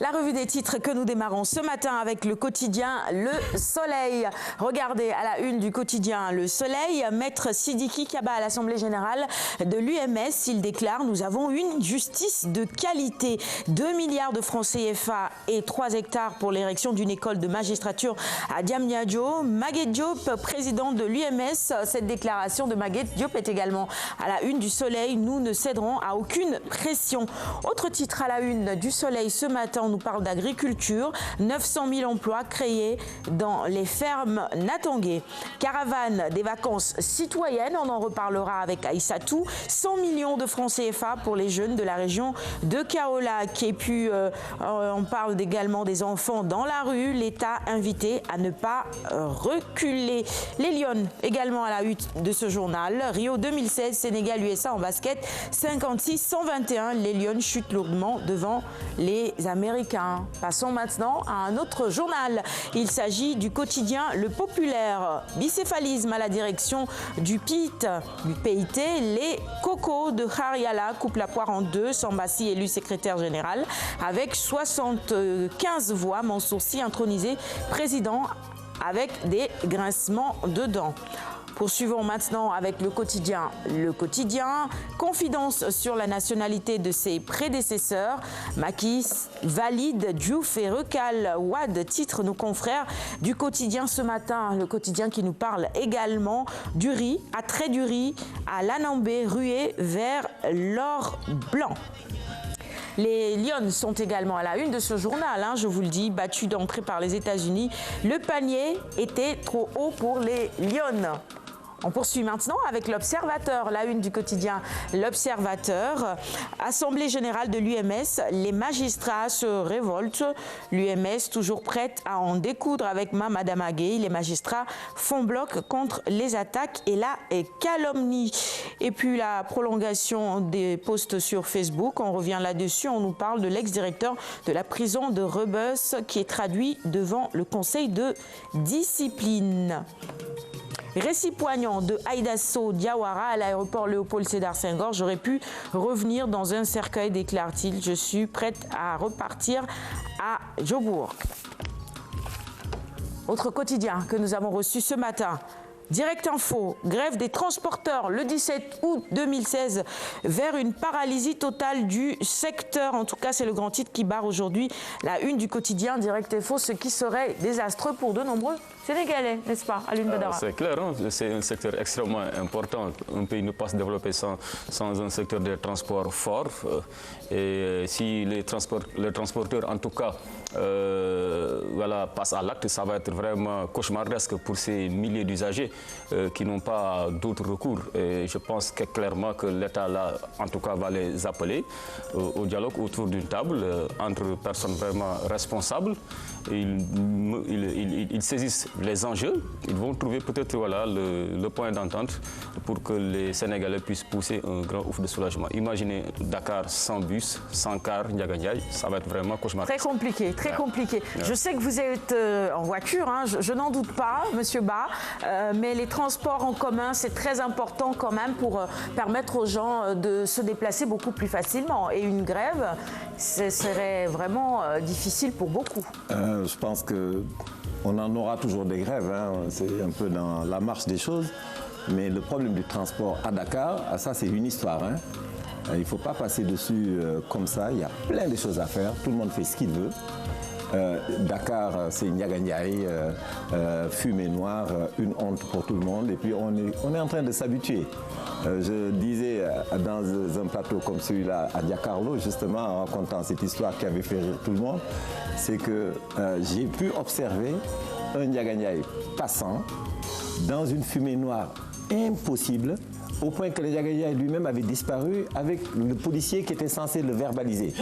La revue des titres que nous démarrons ce matin avec le quotidien Le Soleil. Regardez à la une du quotidien Le Soleil, Maître Sidiki Kaba à l'Assemblée Générale de l'UMS. Il déclare « Nous avons une justice de qualité. 2 milliards de francs CFA et 3 hectares pour l'érection d'une école de magistrature à Diamniadio ». Maguette Diop, président de l'UMS. Cette déclaration de Maguette Diop est également à la une du Soleil. Nous ne céderons à aucune pression. Autre titre à la une du Soleil ce matin, on nous parle d'agriculture. 900 000 emplois créés dans les fermes Natangué. Caravane des vacances citoyennes, on en reparlera avec Aïssatou. 100 millions de francs CFA pour les jeunes de la région de Kaolack. Et puis, on parle également des enfants dans la rue. L'État invité à ne pas reculer. Les Lions, également à la une de ce journal. Rio 2016, Sénégal-USA en basket, 56-121. Les Lions chutent lourdement devant les Américains. Passons maintenant à un autre journal. Il s'agit du quotidien Le Populaire. Bicéphalisme à la direction du PIT. Les Cocos de Hariala coupent la poire en deux. Sambassi élu secrétaire général avec 75 voix. Mansour Sy intronisé président avec des grincements de dents. Poursuivons maintenant avec le quotidien. Le quotidien, confidence sur la nationalité de ses prédécesseurs. Macky valide Diouf et recale Wade, titre nos confrères du quotidien ce matin. Le quotidien qui nous parle également du riz, à trait du riz, à l'Anambé, rué vers l'or blanc. Les Lions sont également à la une de ce journal, je vous le dis, battus d'entrée par les États-Unis. Le panier était trop haut pour les Lions. On poursuit maintenant avec l'Observateur, la une du quotidien L'Observateur. Assemblée générale de l'UMS, les magistrats se révoltent. L'UMS toujours prête à en découdre avec Madame Aguet. Les magistrats font bloc contre les attaques et la calomnie. Et puis la prolongation des posts sur Facebook, on revient là-dessus. On nous parle de l'ex-directeur de la prison de Rebus qui est traduit devant le conseil de discipline. Récit poignant de Aïdasso Diawara à l'aéroport Léopold Sédar Senghor. J'aurais pu revenir dans un cercueil, déclare-t-il. Je suis prête à repartir à Jobourg. Autre quotidien que nous avons reçu ce matin. Direct Info, grève des transporteurs le 17 août 2016 vers une paralysie totale du secteur. En tout cas, c'est le grand titre qui barre aujourd'hui la une du quotidien Direct Info, ce qui serait désastreux pour de nombreux Sénégalais, n'est-ce pas, Alioune Badara? C'est clair, c'est un secteur extrêmement important. Un pays ne peut pas se développer sans un secteur de transport fort. Et si les transporteurs, en tout cas, passent à l'acte, ça va être vraiment cauchemardesque pour ces milliers d'usagers qui n'ont pas d'autre recours. Et je pense que clairement que l'État, là, en tout cas, va les appeler au dialogue autour d'une table entre personnes vraiment responsables. Ils saisissent les enjeux, ils vont trouver peut-être le point d'entente pour que les Sénégalais puissent pousser un grand ouf de soulagement. Imaginez Dakar sans bus, sans car, Ndiaganiaï, ça va être vraiment cauchemardesque. Très compliqué, très compliqué. Ouais. Je sais que vous êtes en voiture, je n'en doute pas, Monsieur Ba, mais les transports en commun, c'est très important quand même pour permettre aux gens de se déplacer beaucoup plus facilement. Et une grève, ce serait vraiment difficile pour beaucoup. Je pense qu'on en aura toujours des grèves, c'est un peu dans la marche des choses. Mais le problème du transport à Dakar, ça c'est une histoire. Il ne faut pas passer dessus comme ça, il y a plein de choses à faire, tout le monde fait ce qu'il veut. Dakar, c'est Ndiaganiaï, fumée noire, une honte pour tout le monde. Et puis on est en train de s'habituer. Je disais dans un plateau comme celui-là à Diakarlo, justement, en racontant cette histoire qui avait fait rire tout le monde, c'est que j'ai pu observer un Ndiaganiaï passant dans une fumée noire impossible, au point que le Ndiaganiaï lui-même avait disparu avec le policier qui était censé le verbaliser.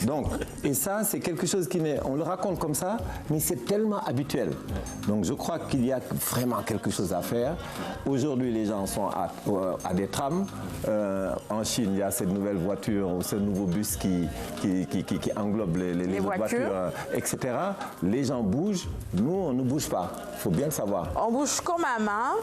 Donc, et ça, c'est quelque chose on le raconte comme ça, mais c'est tellement habituel. Donc, je crois qu'il y a vraiment quelque chose à faire. Aujourd'hui, les gens sont à des trams. En Chine, il y a cette nouvelle voiture ou ce nouveau bus qui qui englobe les autres voitures, etc. Les gens bougent, nous, on ne bouge pas. Il faut bien le savoir. On bouge quand même, hein.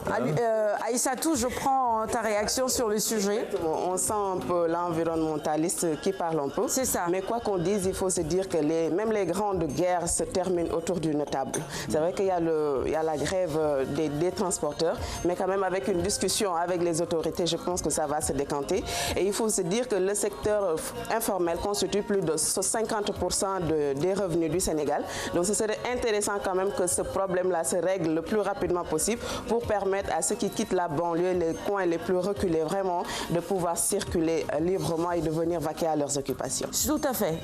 Aïssatou, je prends ta réaction sur le sujet. On sent un peu l'environnementaliste qui parle un peu. C'est ça. Mais quoi qu'on dise, il faut se dire que même les grandes guerres se terminent autour d'une table. C'est vrai qu'il y a la grève des transporteurs, mais quand même avec une discussion avec les autorités, je pense que ça va se décanter. Et il faut se dire que le secteur informel constitue plus de 50% des revenus du Sénégal. Donc ce serait intéressant quand même que ce problème-là se règle le plus rapidement possible pour permettre à ceux qui quittent la banlieue, les coins les plus reculés, vraiment de pouvoir circuler librement et de venir vaquer à leurs occupations. Tout à fait.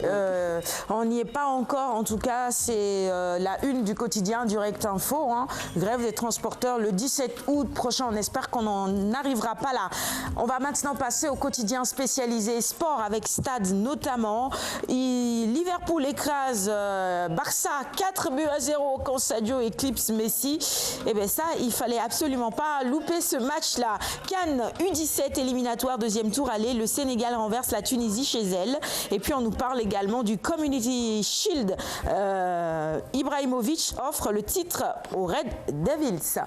On n'y est pas encore. En tout cas, c'est la une du quotidien Direct Info. Hein. Grève des transporteurs le 17 août prochain. On espère qu'on n'en arrivera pas là. On va maintenant passer au quotidien spécialisé sport avec Stade notamment. Liverpool écrase Barça 4-0 quand Sadio éclipse Messi. Et bien ça, il fallait absolument pas louper ce match-là. Cannes U17 éliminatoire deuxième tour aller. Le Sénégal renverse la Tunisie chez elle. Et puis on nous parle également du Community Shield. Ibrahimovic offre le titre aux Red Devils.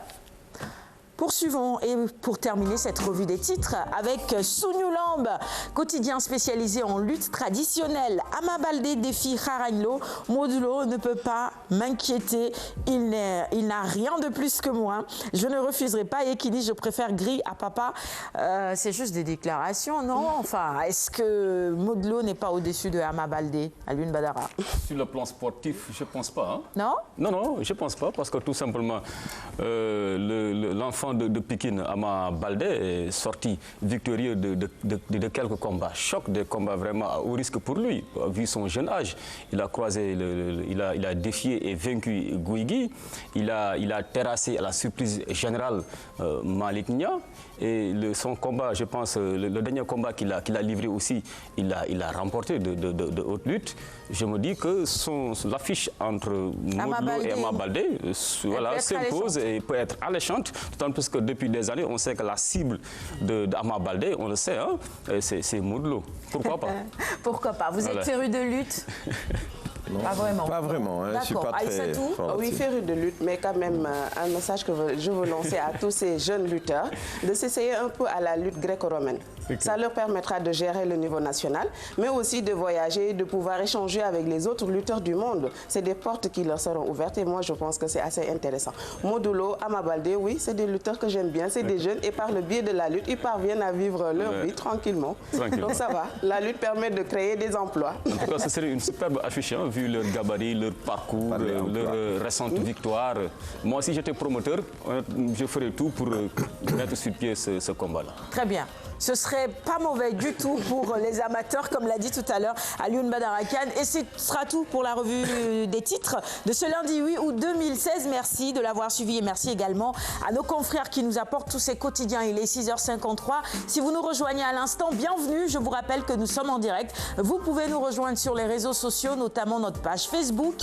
Poursuivons et pour terminer cette revue des titres avec Sunyulamb, quotidien spécialisé en lutte traditionnelle. Ama Baldé défie Kharagnlo. Modou ne peut pas m'inquiéter. Il n'a rien de plus que moi. Je ne refuserai pas Yekini, je préfère Gris à papa. C'est juste des déclarations, non? Enfin, est-ce que Modou n'est pas au-dessus de Ama Baldé, Alioune Badara? Sur le plan sportif, je ne pense pas. Hein. Non? Non, je ne pense pas parce que tout simplement, l'enfant de Pékin, Ama Baldé, est sorti victorieux de quelques combats. Choc, des combats vraiment au risque pour lui, vu son jeune âge. Il a croisé, il a défié et vaincu Guigui. Il a terrassé à la surprise générale Malik Nia. Et son combat, je pense, le dernier combat qu'il a livré aussi, il a remporté de haute lutte. Je me dis que l'affiche entre Modou et Ama Baldé s'impose et peut être alléchante, d'autant plus que depuis des années, on sait que la cible d'Ama Baldé, on le sait, hein, c'est Modou. Pourquoi pas? Pourquoi pas? Vous êtes féru de lutte? Non, pas vraiment. Pas vraiment. Hein, je suis pas très fort oui, féru de lutte, mais quand même un message que je veux lancer à tous ces jeunes lutteurs, de s'essayer un peu à la lutte gréco-romaine. Ça leur permettra de gérer le niveau national, mais aussi de voyager, de pouvoir échanger avec les autres lutteurs du monde. C'est des portes qui leur seront ouvertes et moi je pense que c'est assez intéressant. Modou Lo, Ama Baldé, oui, c'est des lutteurs que j'aime bien, c'est des jeunes et par le biais de la lutte, ils parviennent à vivre leur vie tranquillement. Donc ça va, la lutte permet de créer des emplois. En tout cas, ce serait une superbe affiche, hein, vu leur gabarit, leur parcours, leur récente victoire. Moi, si j'étais promoteur, je ferais tout pour mettre sur pied ce combat-là. Très bien. Ce serait pas mauvais du tout pour les amateurs, comme l'a dit tout à l'heure Alioune Badara Kane. Et ce sera tout pour la revue des titres de ce lundi 8 août 2016. Merci de l'avoir suivi et merci également à nos confrères qui nous apportent tous ces quotidiens. Il est 6h53. Si vous nous rejoignez à l'instant, bienvenue. Je vous rappelle que nous sommes en direct. Vous pouvez nous rejoindre sur les réseaux sociaux, notamment notre page Facebook.